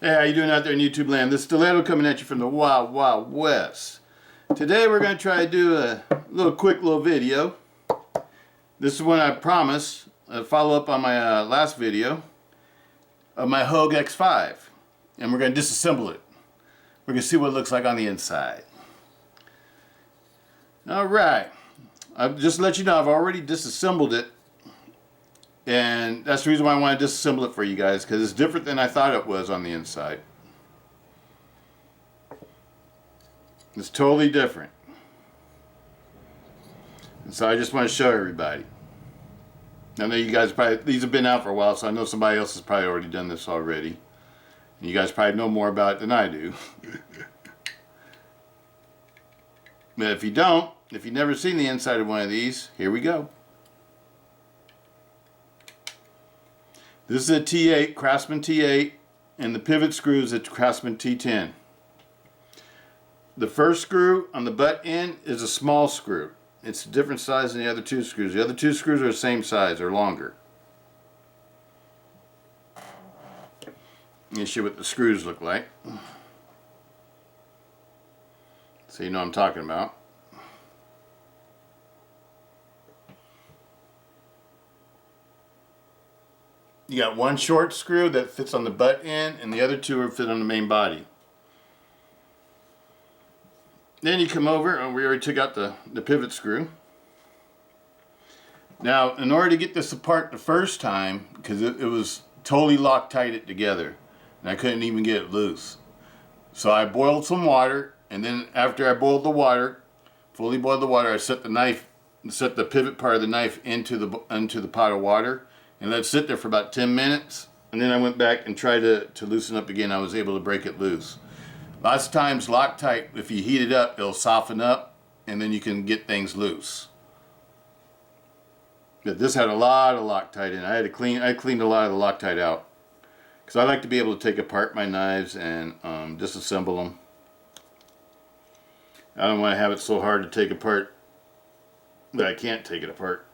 Hey, how you doing out there in YouTube land? This Stiletto coming at you from the Wild Wild West. Today we're going to try to do a quick little video. This is one I promised, a follow up on my last video of my Hogue X5. And we're going to disassemble it. We're going to see what it looks like on the inside. Alright, I'll just let you know I've already disassembled it. And that's the reason why I want to disassemble it for you guys, because it's different than I thought it was on the inside. It's totally different. And so I just want to show everybody. I know you guys probably, these have been out for a while, so I know somebody else has probably already done this already. And you guys probably know more about it than I do. But if you don't, if you've never seen the inside of one of these, here we go. This is a T8, Craftsman T8, and the pivot screw is a Craftsman T10. The first screw on the butt end is a small screw. It's a different size than the other two screws. The other two screws are the same size or longer. Let me show you what the screws look like, so you know what I'm talking about. You got one short screw that fits on the butt end, and the other two are fit on the main body. Then you come over, and we already took out the pivot screw. Now, in order to get this apart the first time, because it was totally Loctited together, and I couldn't even get it loose. So I boiled some water, and then after I boiled the water, fully boiled the water, I set the pivot part of the knife into the pot of water, and let it sit there for about 10 minutes. And then I went back and tried to loosen up again. I was able to break it loose. Lots of times Loctite, if you heat it up, it'll soften up, and then you can get things loose. But this had a lot of Loctite in it. I cleaned a lot of the Loctite out, because I like to be able to take apart my knives and disassemble them. I don't want to have it so hard to take apart that I can't take it apart.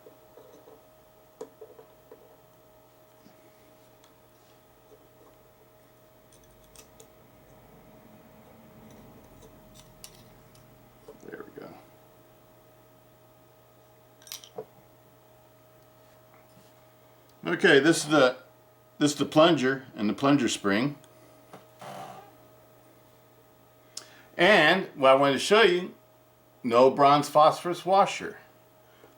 There we go. Okay, this is the plunger and the plunger spring. And what I wanted to show you, no bronze phosphorus washer.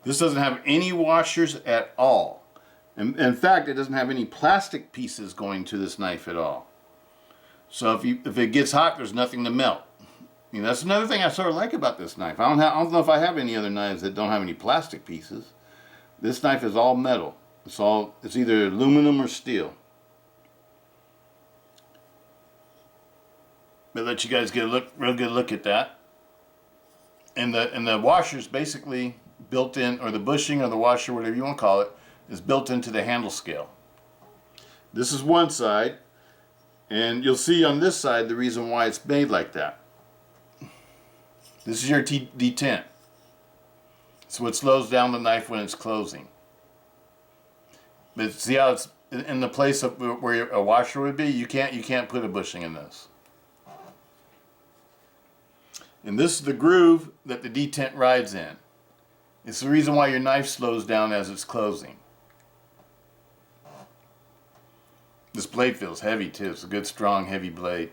This doesn't have any washers at all. And in fact, it doesn't have any plastic pieces going to this knife at all. So if it gets hot, there's nothing to melt. You know, that's another thing I sort of like about this knife. I don't know if I have any other knives that don't have any plastic pieces. This knife is all metal. It's either aluminum or steel. But let you guys get a real good look at that. And the washer's basically built in, or the bushing or the washer, whatever you want to call it, is built into the handle scale. This is one side, and you'll see on this side the reason why it's made like that. This is your detent. It's what slows down the knife when it's closing. But see how it's in the place of where a washer would be? You can't put a bushing in this. And this is the groove that the detent rides in. It's the reason why your knife slows down as it's closing. This blade feels heavy too. It's a good, strong, heavy blade.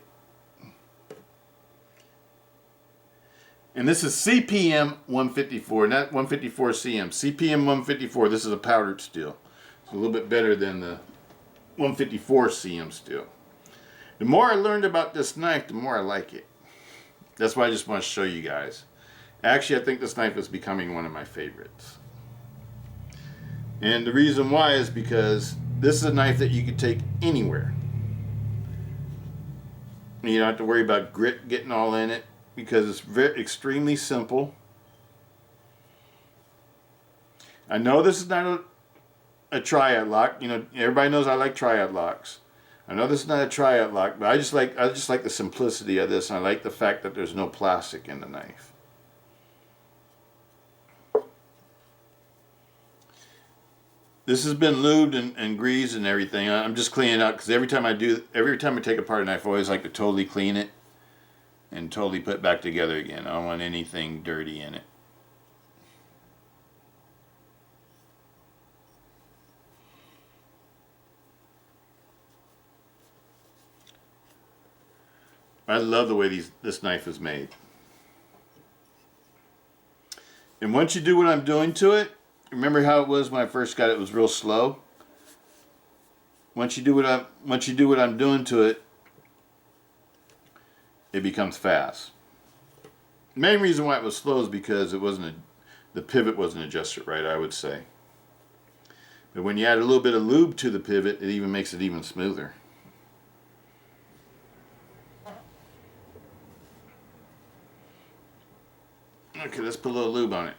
And this is CPM 154, not 154 CM. CPM 154, this is a powdered steel. It's a little bit better than the 154 CM steel. The more I learned about this knife, the more I like it. That's why I just want to show you guys. Actually, I think this knife is becoming one of my favorites. And the reason why is because this is a knife that you can take anywhere. You don't have to worry about grit getting all in it, because it's extremely simple. I know this is not a triad lock. You know, everybody knows I like triad locks. I know this is not a triad lock, but I just like the simplicity of this, and I like the fact that there's no plastic in the knife. This has been lubed and greased and everything. I'm just cleaning it out because every time I take apart a knife, I always like to totally clean it and totally put it back together again. I don't want anything dirty in it. I love the way this knife is made. And once you do what I'm doing to it, remember how it was when I first got it? It was real slow. Once you do what I'm doing to it, it becomes fast. The main reason why it was slow is because the pivot wasn't adjusted right, I would say. But when you add a little bit of lube to the pivot, it even makes it even smoother. Okay, let's put a little lube on it.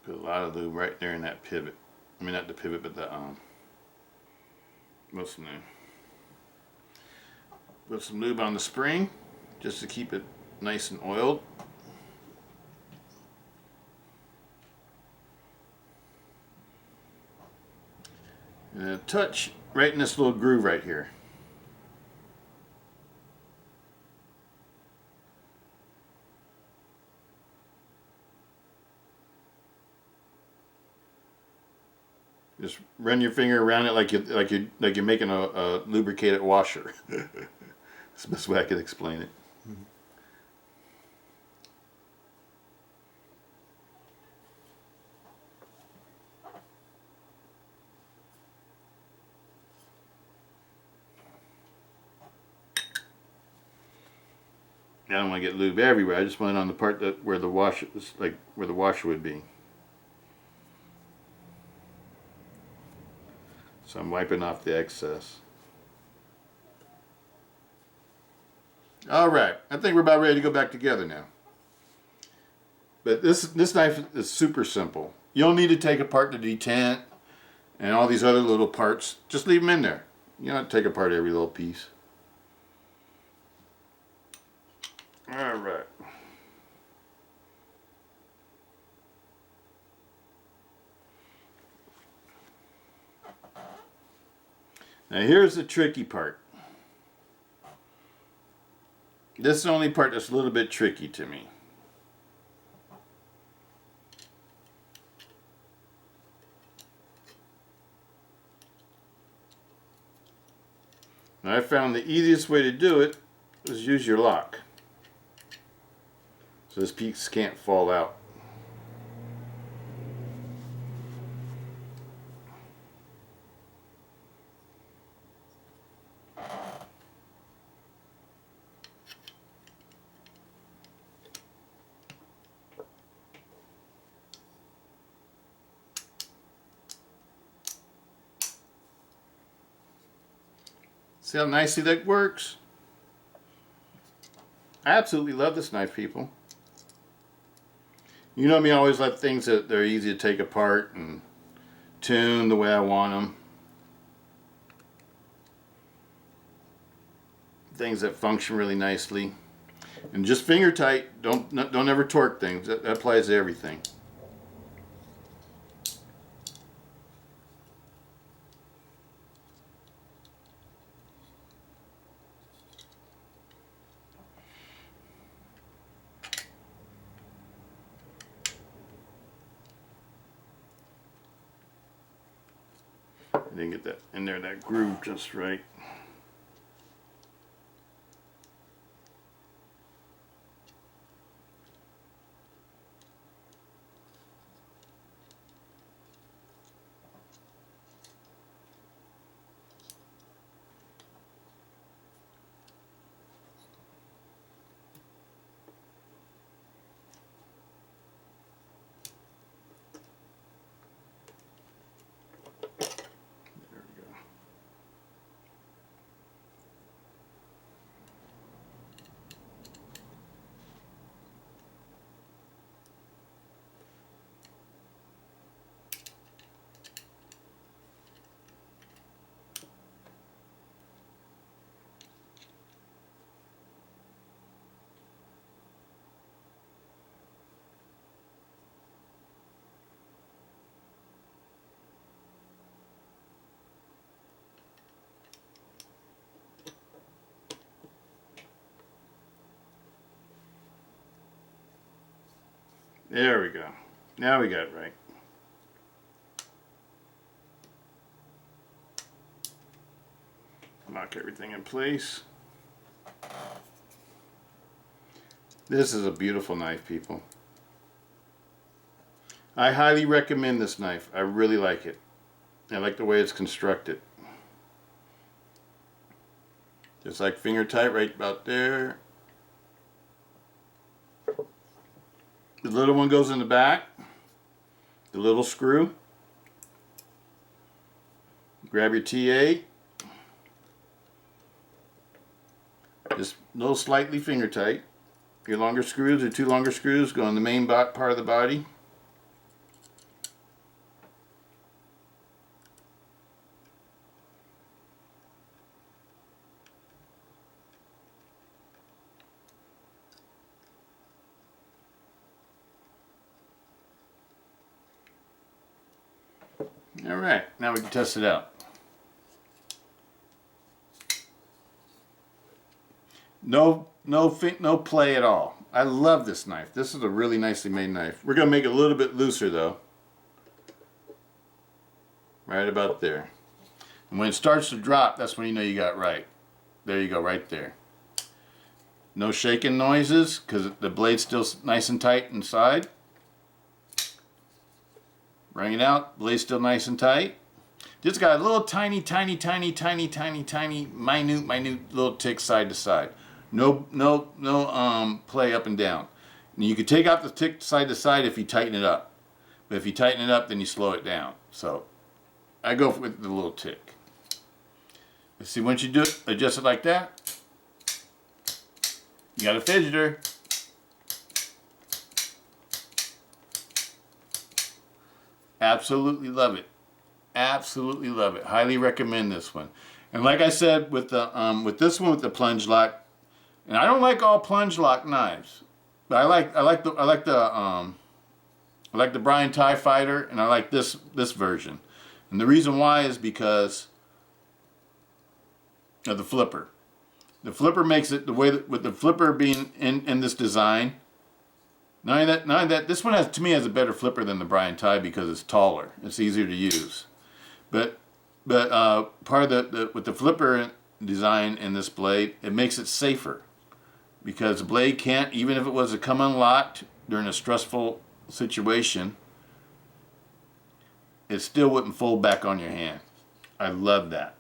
Put a lot of lube right there in that pivot. I mean, not the pivot, but the what's the name? Put some lube on the spring just to keep it nice and oiled. And a touch right in this little groove right here. Just run your finger around it like you're making a lubricated washer. That's the best way I could explain it. Mm-hmm. I don't want to get lube everywhere. I just want it on the part where the washer is, like where the washer would be. So I'm wiping off the excess. Alright, I think we're about ready to go back together now. But this knife is super simple. You don't need to take apart the detent and all these other little parts. Just leave them in there. You don't have to take apart every little piece. Alright. Now here's the tricky part. This is the only part that's a little bit tricky to me. Now I found the easiest way to do it is use your lock. So this piece can't fall out. See how nicely that works? I absolutely love this knife, people. You know me, I always like things that they're easy to take apart and tune the way I want them. Things that function really nicely. And just finger tight, don't ever torque things. That applies to everything. I didn't get that in there, that groove just right. There we go. Now we got it right. Lock everything in place. This is a beautiful knife, people. I highly recommend this knife. I really like it. I like the way it's constructed. Just like finger tight right about there. The little one goes in the back. The little screw. Grab your TA. Just a little slightly finger tight. Your longer screws, or 2 longer screws, go in the main part of the body. Alright, now we can test it out. No play at all. I love this knife. This is a really nicely made knife. We're going to make it a little bit looser though. Right about there. And when it starts to drop, that's when you know you got it right. There you go, right there. No shaking noises because the blade's still nice and tight inside. Bring it out, blade's still nice and tight. Just got a little tiny, minute little tick side to side. No play up and down. And you can take out the tick side to side if you tighten it up. But if you tighten it up, then you slow it down. So I go with the little tick. Let's see, once you do it, adjust it like that. You got a fidgeter. Absolutely love it. Absolutely love it. Highly recommend this one. And like I said, with the with this one with the plunge lock, and I don't like all plunge lock knives, but I like the Brian Tie Fighter, and I like this version. And the reason why is because of the flipper. The flipper makes it the way that, with the flipper being in this design. Not only that, this one to me has a better flipper than the Brian Tie because it's taller. It's easier to use. But part of with the flipper design in this blade, it makes it safer because the blade can't, even if it was to come unlocked during a stressful situation, it still wouldn't fold back on your hand. I love that.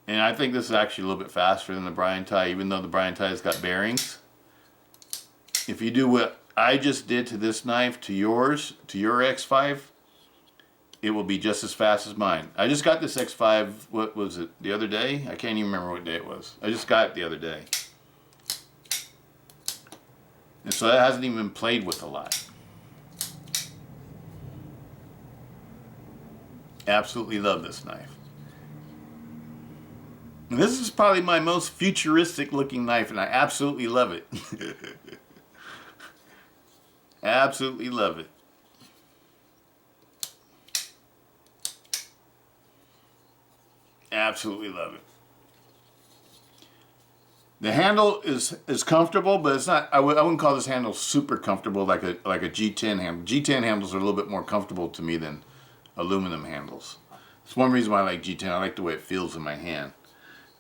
And I think this is actually a little bit faster than the Brian Tie, even though the Brian Tie has got bearings. If you do what I just did to this knife, to your X5, it will be just as fast as mine. I just got this X5, what was it, the other day? I can't even remember what day it was. I just got it the other day. And so that hasn't even been played with a lot. Absolutely love this knife. And this is probably my most futuristic looking knife, and I absolutely love it. Absolutely love it. Absolutely love it. The handle is comfortable, but it's not. I wouldn't call this handle super comfortable like a G10 handle. G10 handles are a little bit more comfortable to me than aluminum handles. It's one reason why I like G10. I like the way it feels in my hand.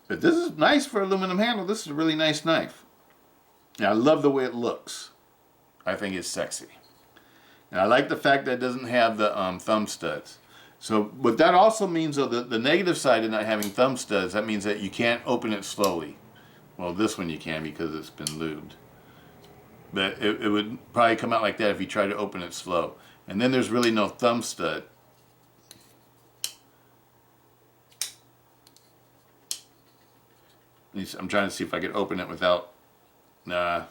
But this is nice for aluminum handle. This is a really nice knife. And I love the way it looks. I think it's sexy. And I like the fact that it doesn't have the thumb studs. So what that also means, though, the negative side of not having thumb studs, that means that you can't open it slowly. Well, this one you can because it's been lubed. But it would probably come out like that if you try to open it slow. And then there's really no thumb stud. I'm trying to see if I could open it without, get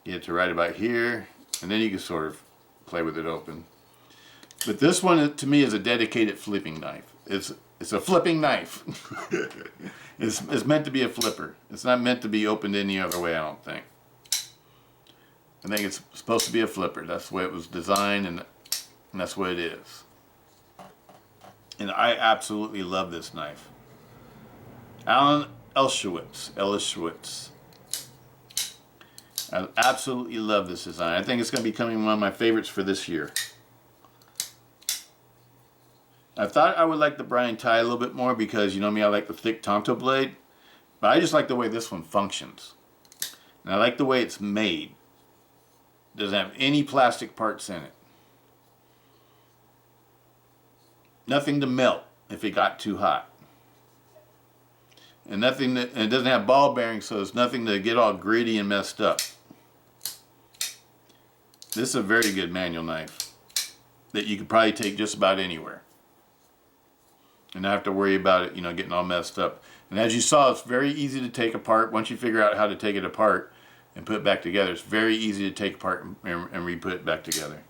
it to right about here, and then you can sort of play with it open. But this one, to me, is a dedicated flipping knife. It's a flipping knife. It's meant to be a flipper. It's not meant to be opened any other way, I don't think. I think it's supposed to be a flipper. That's the way it was designed, and that's what it is. And I absolutely love this knife. Ellis Schwitz. I absolutely love this design. I think it's going to be becoming one of my favorites for this year. I thought I would like the Brian Ti a little bit more because, you know me, I like the thick Tonto blade. But I just like the way this one functions. And I like the way it's made. It doesn't have any plastic parts in it. Nothing to melt if it got too hot. And nothing that, and it doesn't have ball bearings, so there's nothing to get all gritty and messed up. This is a very good manual knife that you could probably take just about anywhere and not have to worry about it, you know, getting all messed up. And as you saw, it's very easy to take apart. Once you figure out how to take it apart and put it back together, it's very easy to take apart and re-put it back together.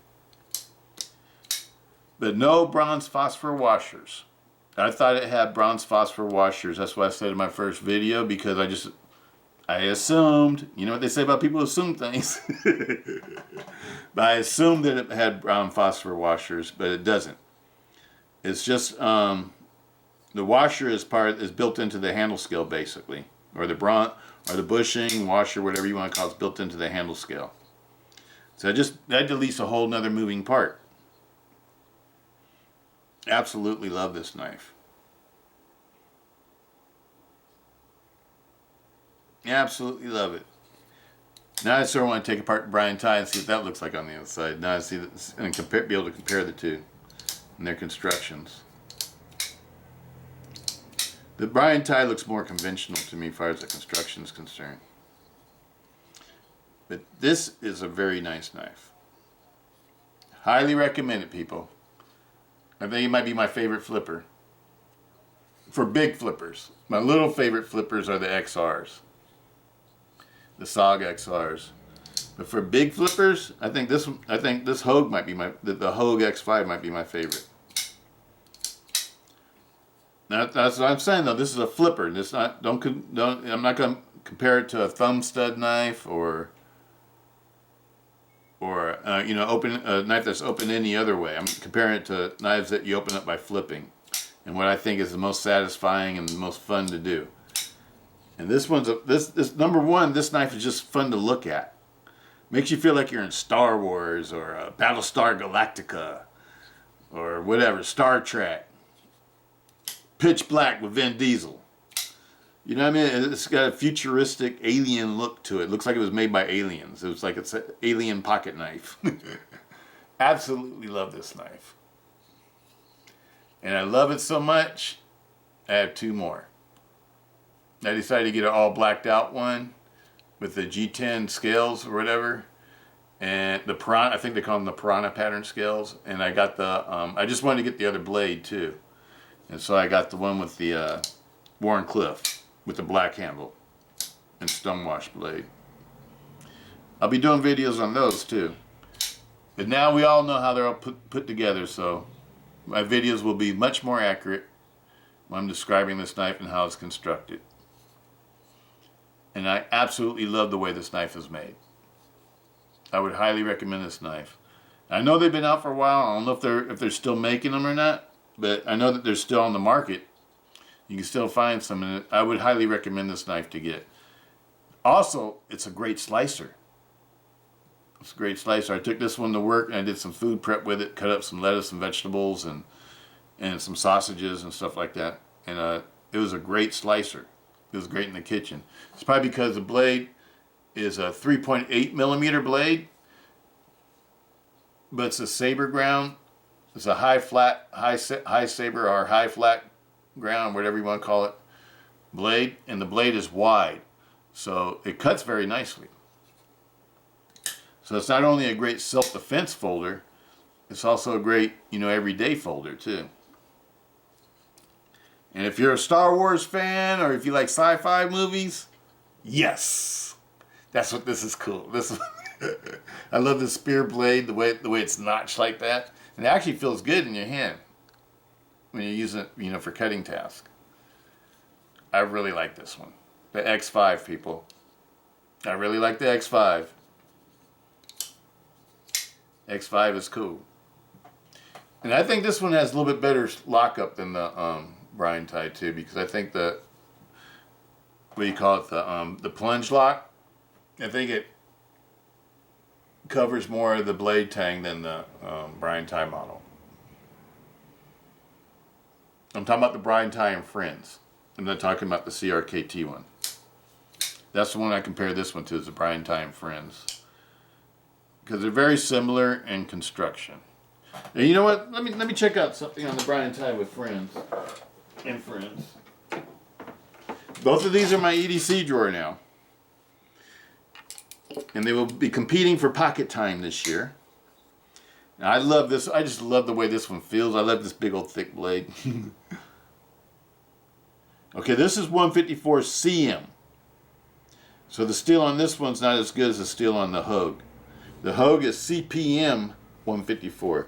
But no bronze phosphor washers. I thought it had bronze phosphor washers. That's what I said in my first video, because I assumed, you know what they say about people who assume things. But I assumed that it had brown phosphor washers, but it doesn't. It's just the washer is built into the handle scale, basically, or the bushing washer, whatever you want to call it, is built into the handle scale. So that deletes a whole nother moving part. Absolutely love this knife. Absolutely love it. Now I sort of want to take apart Brian Ti and see what that looks like on the inside. Now I see that, and be able to compare the two and their constructions. The Brian Ti looks more conventional to me as far as the construction is concerned. But this is a very nice knife. Highly recommend it, people. I think it might be my favorite flipper. For big flippers. My little favorite flippers are the XRs. The SOG XRs. But for big flippers, I think this Hogue might be the Hogue X5 might be my favorite. Now, that's what I'm saying, though. This is a flipper. I'm not going to compare it to a thumb stud knife or you know, a knife that's open any other way. I'm comparing it to knives that you open up by flipping, and what I think is the most satisfying and the most fun to do. And this one's this number one. This knife is just fun to look at. Makes you feel like you're in Star Wars or Battlestar Galactica or whatever, Star Trek. Pitch Black with Vin Diesel. You know what I mean? It's got a futuristic alien look to it. It looks like it was made by aliens. It was like it's an alien pocket knife. Absolutely love this knife. And I love it so much, I have two more. I decided to get an all blacked out one with the G10 scales or whatever. And the Piranha, I think they call them the Piranha pattern scales. And I got the, I just wanted to get the other blade too. And so I got the one with the Warren Cliff with the black handle and stonewash blade. I'll be doing videos on those too. But now we all know how they're all put together, so my videos will be much more accurate when I'm describing this knife and how it's constructed. And I absolutely love the way this knife is made. I would highly recommend this knife. I know they've been out for a while. I don't know if they're still making them or not. But I know that they're still on the market. You can still find some, and I would highly recommend this knife to get. Also, it's a great slicer. It's a great slicer. I took this one to work and I did some food prep with it, cut up some lettuce and vegetables and some sausages and stuff like that. And it was a great slicer. It was great in the kitchen. It's probably because the blade is a 3.8 millimeter blade, but it's a saber ground. It's a high saber or high flat ground, whatever you want to call it, blade, and the blade is wide, so it cuts very nicely. So it's not only a great self-defense folder, it's also a great, you know, everyday folder too. And if you're a Star Wars fan or if you like sci-fi movies, yes, that's what this is cool. This I love the spear blade, the way it's notched like that. And it actually feels good in your hand when you use it, you know, for cutting tasks. I really like this one. The X5, people. I really like the X5. X5 is cool. And I think this one has a little bit better lockup than the Brian Ti too, because I think what do you call it, the plunge lock, I think covers more of the blade tang than the Brian Ty model. I'm talking about the Brian Ty and Friends. I'm not talking about the CRKT one. That's the one I compare this one to, is the Brian Ty and Friends. Because they're very similar in construction. And you know what? Let me check out something on the Brian Ty with Friends. And Friends. Both of these are my EDC drawer now. And they will be competing for pocket time this year. And I love this. I just love the way this one feels. I love this big old thick blade. Okay, this is 154 CM. So the steel on this one's not as good as the steel on the Hogue. The Hogue is CPM 154.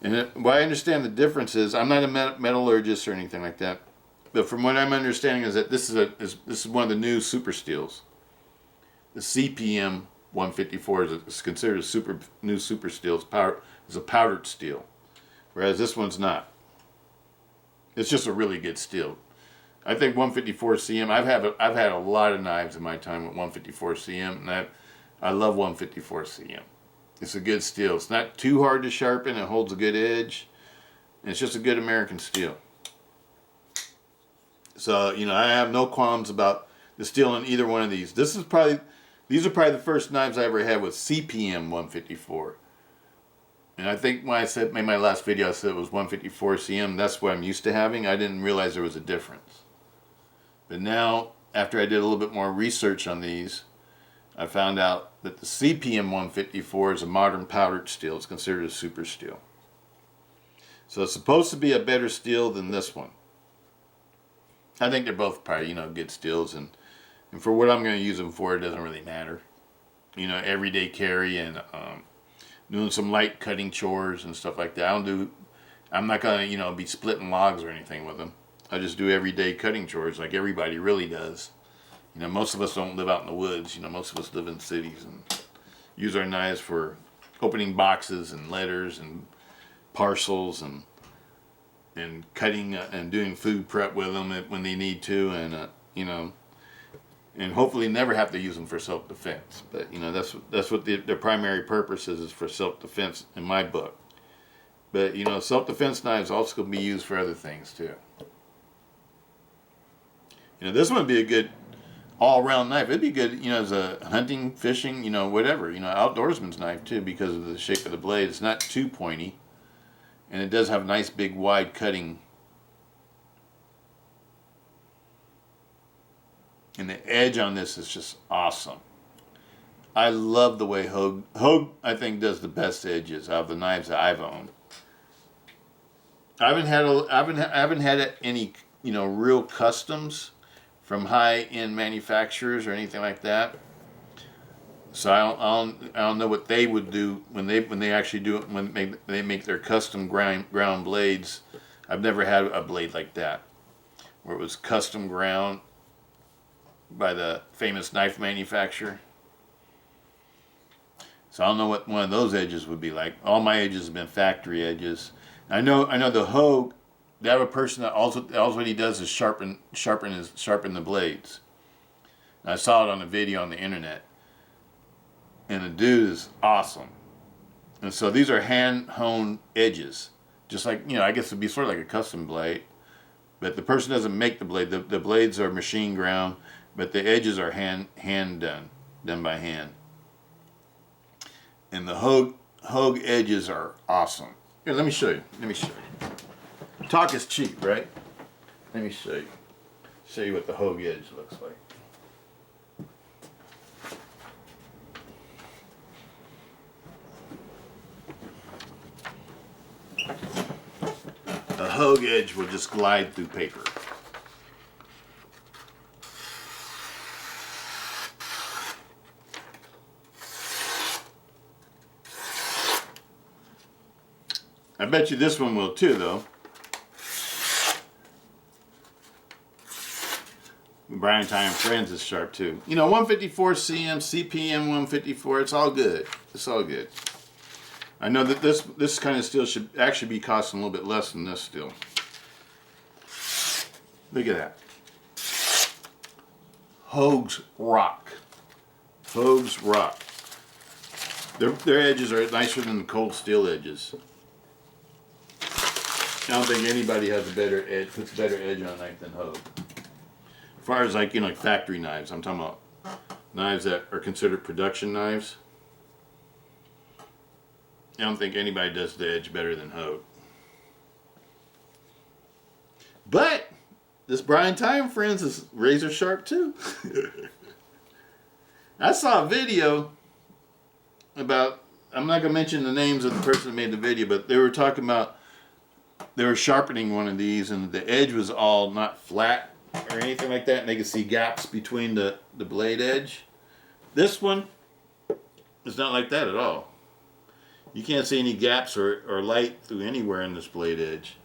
And what I understand the difference is, I'm not a metallurgist or anything like that, but from what I'm understanding is that this is one of the new super steels. The CPM 154 is considered a new super steel. It's a powdered steel, whereas this one's not. It's just a really good steel. I think 154 CM. I've had a lot of knives in my time with 154 CM, and I love 154 CM. It's a good steel. It's not too hard to sharpen. It holds a good edge. And it's just a good American steel. So, you know, I have no qualms about the steel in either one of these. These are probably the first knives I ever had with CPM 154. And I think when I made my last video, I said it was 154 CM. That's what I'm used to having. I didn't realize there was a difference. But now, after I did a little bit more research on these, I found out that the CPM 154 is a modern powdered steel. It's considered a super steel. So it's supposed to be a better steel than this one. I think they're both probably, you know, good steels. And for what I'm going to use them for, it doesn't really matter. You know, everyday carry and doing some light cutting chores and stuff like that. I'm not going to, you know, be splitting logs or anything with them. I just do everyday cutting chores like everybody really does. You know, most of us don't live out in the woods. You know, most of us live in cities and use our knives for opening boxes and letters and parcels and cutting and doing food prep with them when they need to, and you know, and hopefully never have to use them for self-defense. But you know, that's what their primary purpose is for self-defense in my book. But you know, self-defense knives also can be used for other things too. You know, this one would be a good all-round knife. It'd be good, you know, as a hunting, fishing, you know, whatever, you know, outdoorsman's knife too, because of the shape of the blade. It's not too pointy, and it does have nice big wide cutting. And the edge on this is just awesome. I love the way Hogue, I think, does the best edges out of the knives that I've owned. I haven't had any, you know, real customs from high-end manufacturers or anything like that. So I don't know what they would do when they actually do it, when they make their custom ground blades. I've never had a blade like that, where it was custom ground by the famous knife manufacturer. So I don't know what one of those edges would be like. All my edges have been factory edges. I know the Hogue, they have a person that also what he does is sharpen the blades. And I saw it on a video on the internet. And the dude is awesome. And so these are hand-honed edges. Just like, you know, I guess it'd be sort of like a custom blade. But the person doesn't make the blade. The blades are machine ground, but the edges are hand done by hand. And the Hogue edges are awesome. Here, let me show you. Talk is cheap, right? Let me show you. Show you what the Hogue edge looks like. The Hogue edge will just glide through paper. I bet you this one will too, though. Brian Ty and Friends is sharp too. You know, 154 CM, CPM 154, it's all good. It's all good. I know that this kind of steel should actually be costing a little bit less than this steel. Look at that. Hogue's Rock. Hogue's Rock. Their edges are nicer than the cold steel edges. I don't think anybody has a better edge, puts a better edge on a knife than Hogue. As far as like, you know, like factory knives, I'm talking about knives that are considered production knives. I don't think anybody does the edge better than Hogue. But this Brian Ty & Friends is razor sharp too. I saw a video about, I'm not going to mention the names of the person that made the video, but they were talking about, they were sharpening one of these and the edge was all not flat or anything like that, and they could see gaps between the blade edge. This one is not like that at all. You can't see any gaps or light through anywhere in this blade edge.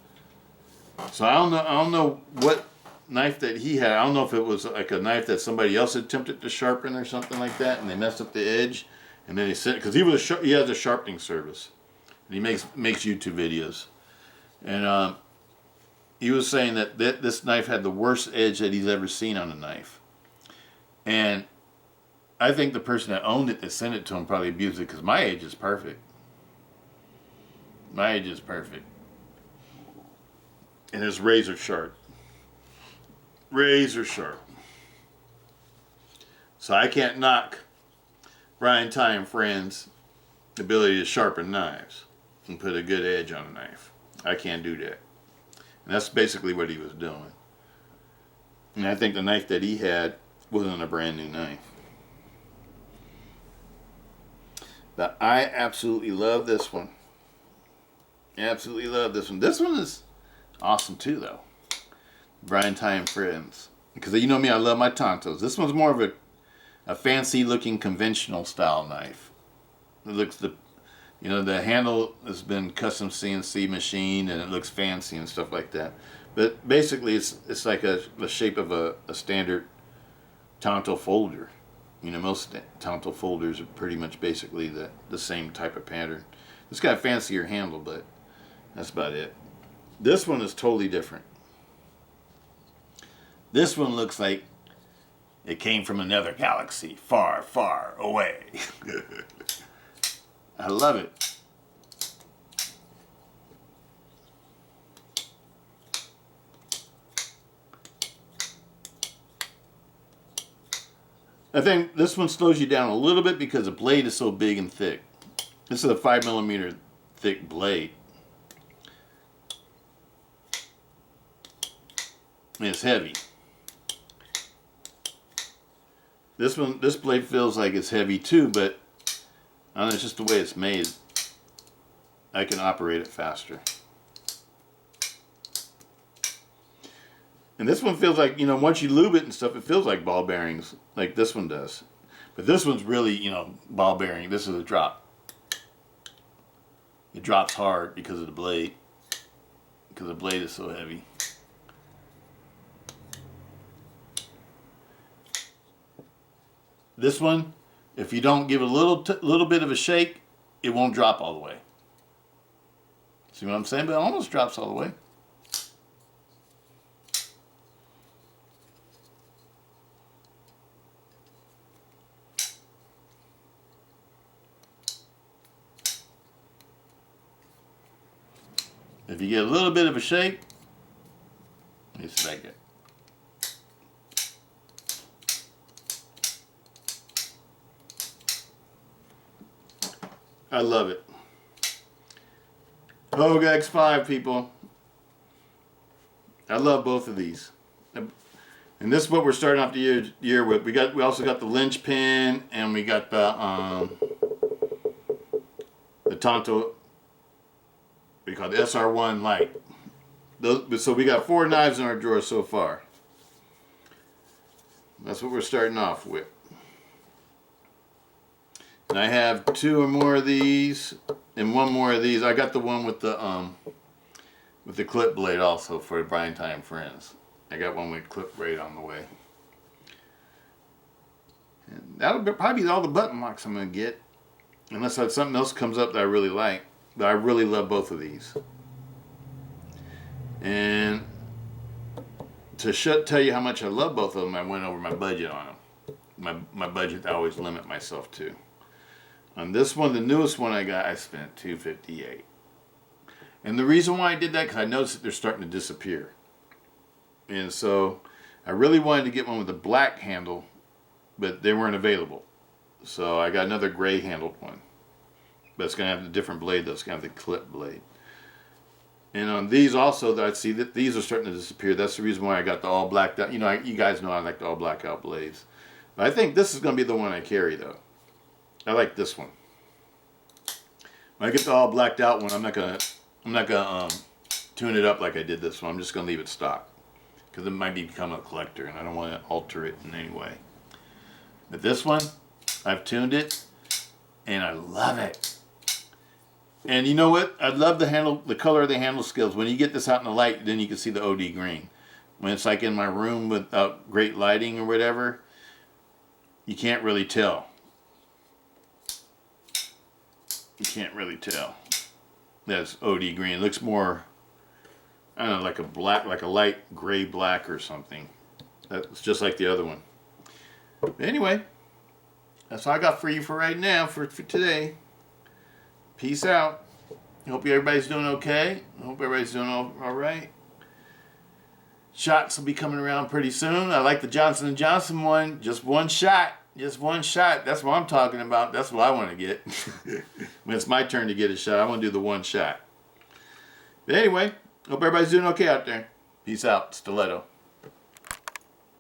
So I don't know what knife that he had. I don't know if it was like a knife that somebody else attempted to sharpen or something like that, and they messed up the edge, and then he sent, because he has a sharpening service, and he makes YouTube videos, and he was saying that this knife had the worst edge that he's ever seen on a knife, and I think the person that owned it that sent it to him probably abused it, because my edge is perfect. My edge is perfect. And it's razor sharp. Razor sharp. So I can't knock Brian Ty & Friends' ability to sharpen knives and put a good edge on a knife. I can't do that. And that's basically what he was doing. And I think the knife that he had wasn't a brand new knife. But I absolutely love this one. Absolutely love this one. This one is awesome too, though. Brian Ty & Friends. Because you know me, I love my Tantos. This one's more of a fancy looking conventional style knife. It looks the handle has been custom CNC machined and it looks fancy and stuff like that. But basically it's like the shape of a standard Tanto folder. You know, most Tanto folders are pretty much basically the same type of pattern. It's got a fancier handle, but that's about it. This one is totally different. This one looks like it came from another galaxy, far, far away. I love it. I think this one slows you down a little bit because the blade is so big and thick. This is a 5mm thick blade. And it's heavy. This blade feels like it's heavy too, but I don't know, it's just the way it's made. I can operate it faster. And this one feels like, you know, once you lube it and stuff, it feels like ball bearings, like this one does. But this one's really, you know, ball bearing. This is a drop. It drops hard because of the blade. Because the blade is so heavy. This one, if you don't give it a little bit of a shake, it won't drop all the way. See what I'm saying? But it almost drops all the way. If you get a little bit of a shake, it's like it. I love it. Hogue X5, people. I love both of these. And this is what we're starting off the year with. We also got the linchpin, and we got the Tanto. We call it the SR1 Lite. So we got 4 knives in our drawer so far. That's what we're starting off with. And I have 2 or more of these and 1 more of these. I got the one with the clip blade also for Brian Ty & Friends. I got one with clip blade on the way. And that'll probably be all the button locks I'm going to get. Unless something else comes up that I really like. But I really love both of these. And to tell you how much I love both of them, I went over my budget on them. My budget I always limit myself to. On this one, the newest one I got, I spent $258. And the reason why I did that, because I noticed that they're starting to disappear. And so I really wanted to get one with a black handle, but they weren't available. So I got another gray handled one. But it's going to have a different blade though. It's going to have the clip blade. And on these also, I see that these are starting to disappear. That's the reason why I got the all blacked out. You know, you guys know I like the all black out blades. But I think this is going to be the one I carry though. I like this one. When I get the all blacked out one, I'm not gonna tune it up like I did this one. I'm just gonna leave it stock because it might become a collector, and I don't want to alter it in any way. But this one, I've tuned it, and I love it. And you know what? I love the color of the handle skills. When you get this out in the light, then you can see the OD green. When it's like in my room without great lighting or whatever, you can't really tell. You can't really tell. That's OD green. It looks more, I don't know, like a black, like a light gray black or something. That's just like the other one. But anyway, that's all I got for you for right now, for today. Peace out. Hope everybody's doing okay. I hope everybody's doing all right. Shots will be coming around pretty soon. I like the Johnson & Johnson one. Just one shot. Just one shot. That's what I'm talking about. That's what I want to get. When it's my turn to get a shot, I want to do the one shot. But anyway, hope everybody's doing okay out there. Peace out. Stiletto.